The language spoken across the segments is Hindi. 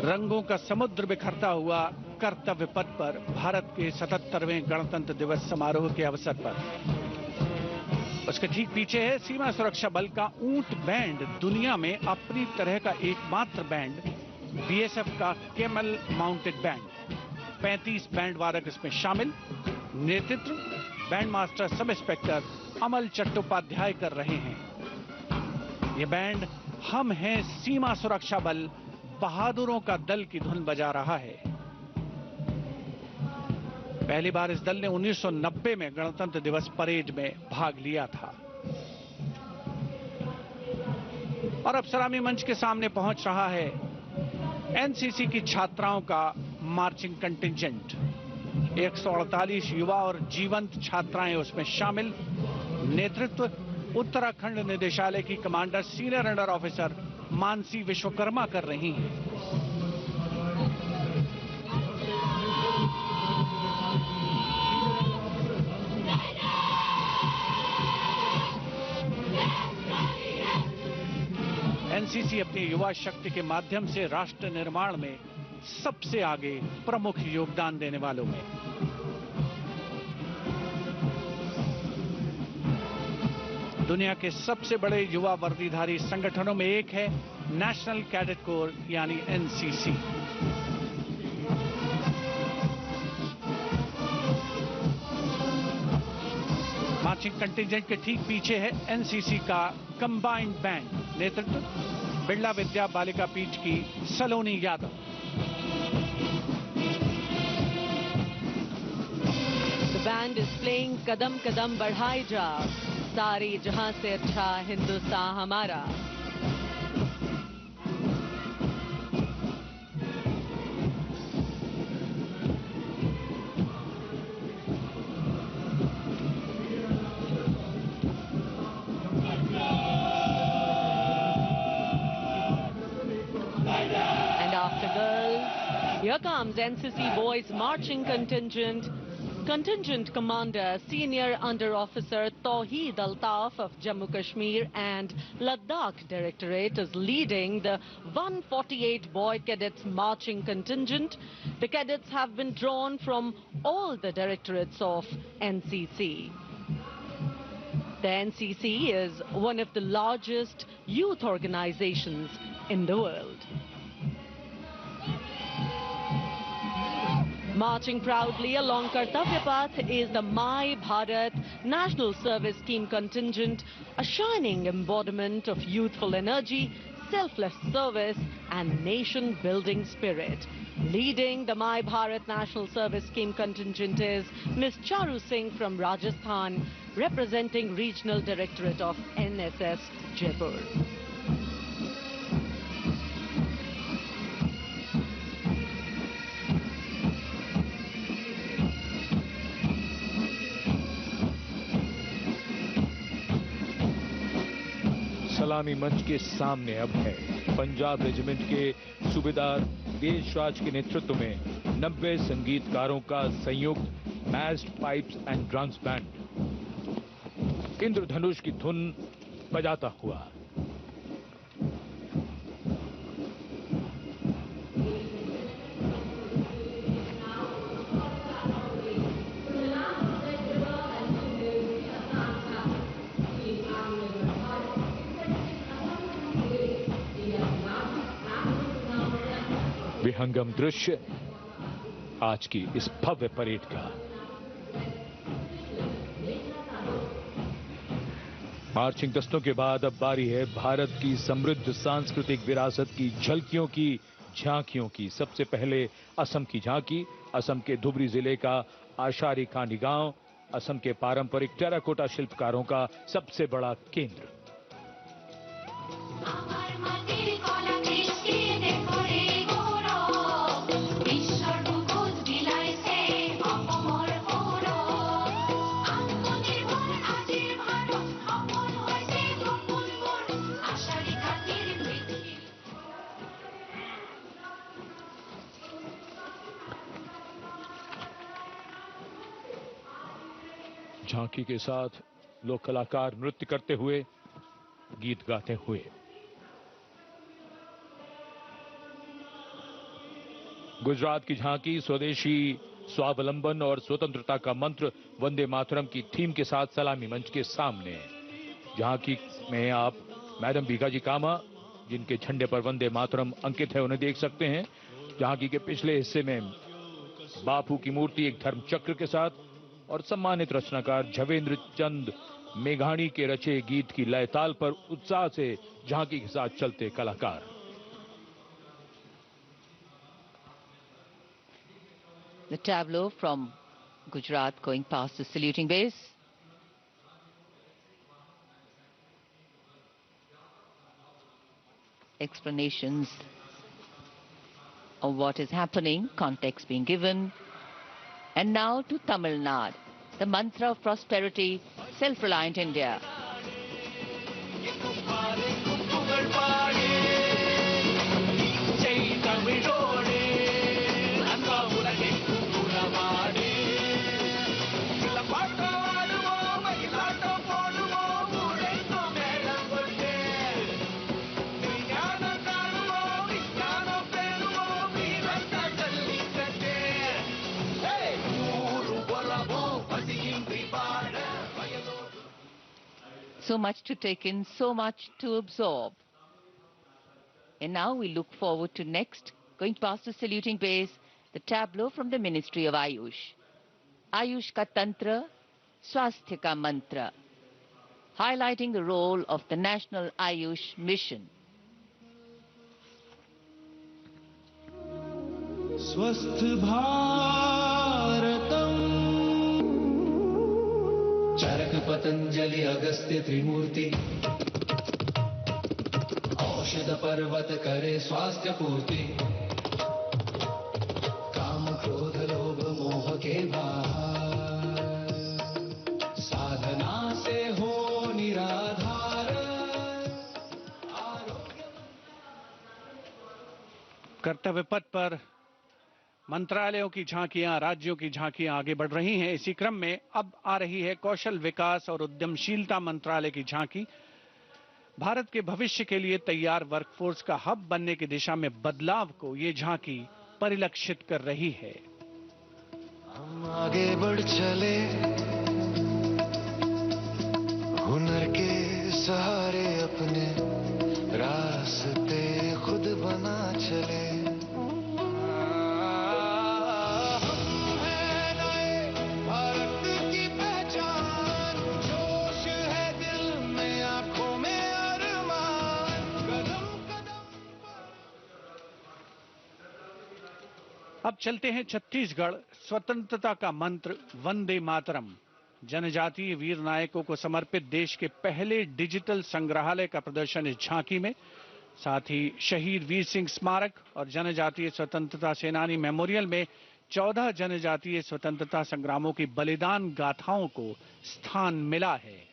रंगों का समुद्र बिखरता हुआ कर्तव्य पथ पर भारत के 77वें गणतंत्र दिवस समारोह के अवसर पर। उसके ठीक पीछे है सीमा सुरक्षा बल का ऊंट बैंड, दुनिया में अपनी तरह का एकमात्र बैंड, बीएसएफ का केमल माउंटेड बैंड। 35 बैंड वादक इसमें शामिल। नेतृत्व बैंड मास्टर सब इंस्पेक्टर अमल चट्टोपाध्याय कर रहे हैं। ये बैंड हम हैं सीमा सुरक्षा बल, बहादुरों का दल की धुन बजा रहा है। पहली बार इस दल ने 1990 में गणतंत्र दिवस परेड में भाग लिया था। और अब सलामी मंच के सामने पहुंच रहा है एनसीसी की छात्राओं का मार्चिंग कंटिंजेंट। 148 युवा और जीवंत छात्राएं उसमें शामिल। नेतृत्व उत्तराखंड निदेशालय की commander senior under officer Mansi Vishwakarma कर रही हैं। एनसीसी अपनी युवा शक्ति के माध्यम से राष्ट्र निर्माण में सबसे आगे प्रमुख योगदान देने वालों में। दुनिया के सबसे बड़े युवा वर्दीधारी संगठनों में एक है नेशनल कैडेट कोर यानी एनसीसी। मार्चिंग कंटिंजेंट के ठीक पीछे है एनसीसी का कंबाइंड बैंड। नेतृत्व बिरला विद्या बालिका पीठ की सलोनी Yadav. The band is playing कदम कदम बढ़ाए जा, सारे जहां से अच्छा हिंदुस्तान हमारा। And after girls, here comes NCC boys marching contingent. Contingent Commander Senior Under Officer Tawheed Altaf of Jammu Kashmir and Ladakh Directorate is leading the 148 boy cadets marching contingent. The cadets have been drawn from all the directorates of NCC. The NCC is one of the largest youth organizations in the world. Marching proudly along Kartavya Path is the My Bharat National Service Scheme contingent, a shining embodiment of youthful energy, selfless service and nation-building spirit. Leading the My Bharat National Service Scheme contingent is Ms. Charu Singh from Rajasthan, representing Regional Directorate of NSS Jaipur. सलामी मंच के सामने अब है पंजाब रेजिमेंट के सूबेदार देशराज के नेतृत्व में 90 संगीतकारों का संयुक्त massed pipes and drums band इंद्रधनुष की धुन बजाता हुआ। विहंगम दृश्य आज की इस भव्य परेड का। मार्चिंग दस्तों के बाद अब बारी है भारत की समृद्ध सांस्कृतिक विरासत की झलकियों की, झांकियों की। सबसे पहले असम की झांकी, असम के धुबरी जिले का आशारी कांडी गांव, असम के पारंपरिक टेराकोटा शिल्पकारों का सबसे बड़ा केंद्र। झांकी के साथ लोक कलाकार नृत्य करते हुए, गीत गाते हुए। गुजरात की झांकी स्वदेशी स्वावलंबन और स्वतंत्रता का मंत्र वंदे मातरम की थीम के साथ सलामी मंच के सामने। झांकी में आप मैडम भीखाजी कामा, जिनके झंडे पर वंदे मातरम अंकित है, उन्हें देख सकते हैं। झांकी के पिछले हिस्से में बापू की मूर्ति एक धर्म चक्र के साथ और सम्मानित रचनाकार झवेंद्र चंद मेघाणी के रचे गीत की लय ताल पर उत्साह से झांकी के साथ चलते कलाकार। The tableau from Gujarat going past the saluting base. Explanations of what is happening, context being given. And now to Tamil Nadu, the mantra of prosperity, self-reliant India. So much to take in, so much to absorb. And now we look forward to next, going past the saluting base, the tableau from the Ministry of Ayush. Ayush ka Tantra, Swasthya ka Mantra, highlighting the role of the National Ayush Mission. स्वस्थ भारतम चरक पतंजलि अगस्त्य त्रिमूर्ति औषध पर्वत करे स्वास्थ्य पूर्ति काम क्रोध लोभ मोह के बाहर साधना से हो निराधार कर्तव्य पथ पर मंत्रालयों की झांकियां, राज्यों की झांकियां आगे बढ़ रही हैं। इसी क्रम में अब आ रही है कौशल विकास और उद्यमशीलता मंत्रालय की झांकी। भारत के भविष्य के लिए तैयार वर्कफोर्स का हब बनने की दिशा में बदलाव को ये झांकी परिलक्षित कर रही है। हम आगे बढ़ चले हुनर के सहारे अपने रास्ते खुद बना चले अब चलते हैं छत्तीसगढ़। स्वतंत्रता का मंत्र वंदे मातरम, जनजातीय वीर नायकों को समर्पित देश के पहले डिजिटल संग्रहालय का प्रदर्शन इस झांकी में। साथ ही शहीद वीर सिंह स्मारक और जनजातीय स्वतंत्रता सेनानी मेमोरियल में 14 जनजातीय स्वतंत्रता संग्रामों की बलिदान गाथाओं को स्थान मिला है।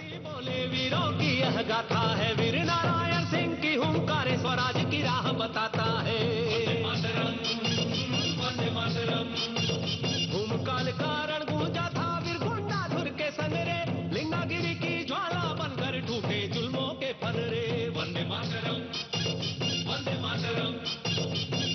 बोले वीरों की यह गाथा है, वीर नारायण सिंह की हुंकार स्वराज की राह बताता है। भूमकाल कारण गूंजा था वीर गुंडाधुर के संगरे, लिंगागिरी की ज्वाला बनकर टूटे जुल्मों के फनरे। वंदे मातरम, वंदे मातरम।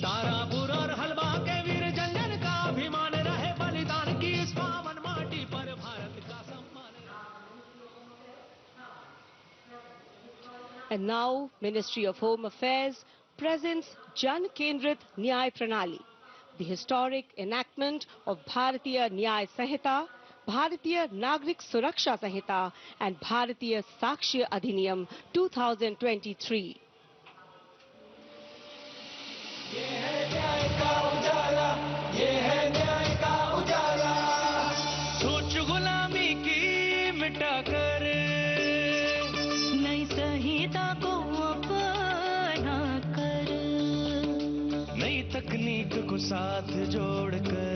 तारापुर और हलवा के वीर जंजन का अभिमान रहे, बलिदान की इस पावन माटी पर भारत का सम्मान। And now, Ministry of Home Affairs presents Jan Kendrit Nyay Pranali, the historic enactment of Bharatiya Nyay Sanhita, Bharatiya Nagrik Suraksha Sanhita and Bharatiya Sakshya Adhiniyam 2023. ये है न्याय का उजाला, ये है न्याय का उजाला। सोच गुलामी की मिटाकर नई संहिता को अपना कर, नई तकनीक को साथ जोड़कर